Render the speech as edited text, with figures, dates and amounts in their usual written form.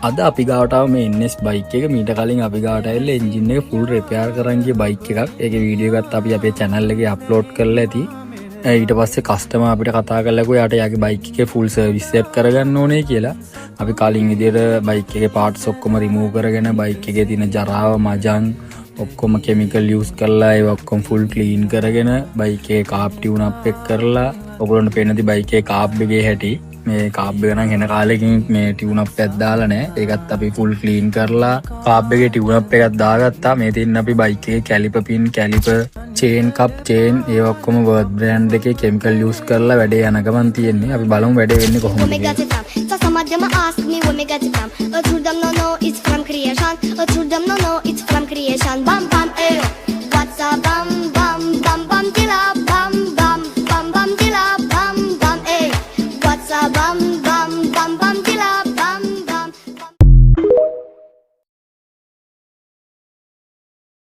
අද අපි ගාවට මේ NS බයික් එක මීට කලින් අපි ගාවට ඇවිල්ලා එන්ජින් එක ෆුල් රිපෙයාර් කරන් ගිය බයික් එකක්. ඒකේ වීඩියෝ එකත් අපි අපේ channel එකේ අප්ලෝඩ් කරලා ඇති. ඊට පස්සේ කස්ටමර් අපිට කතා කරලා කිව්වා යාට යාගේ බයික් එකේ ෆුල් සර්විස් එකක් කරගන්න ඕනේ කියලා. අපි කලින් විදියට බයික් එකේ පාර්ට්ස් ඔක්කොම රිමූව් කරගෙන බයික් එකේ තියෙන ජරාව මජන් ඔක්කොම කෙමිකල් යූස් කරලා ඒ ඔක්කොම ෆුල් ක්ලීන් කරගෙන බයික් එකේ කාබ් ටියුන් අප් එක කරලා ඔයගොල්ලන්ට පේනදී බයික් එකේ කාබ් එකේ හැටි මේ කාබ් එක නම් එන කාලෙකින් මේ ටියුන් අප් එකක් දාලා නැහැ. ඒකත් අපි ෆුල් ක්ලීන් කරලා කාබ් එකේ ටියුන් අප් එකක් දාගත්තා. මේ තියෙන අපි බයික් එකේ කැලිපර් පින් කැලිපර් චේන් කප් චේන් ඒ ඔක්කොම වර්ඩ් බ්‍රෑන්ඩ් එකේ කෙමිකල් යූස් කරලා වැඩේ යන ගමන් තියෙන්නේ. අපි බලමු වැඩේ වෙන්නේ කොහොමද කියලා. Some of them ask me when we get it from. To them no, it's from creation. To them no, it's from creation. Bam bam, ayo.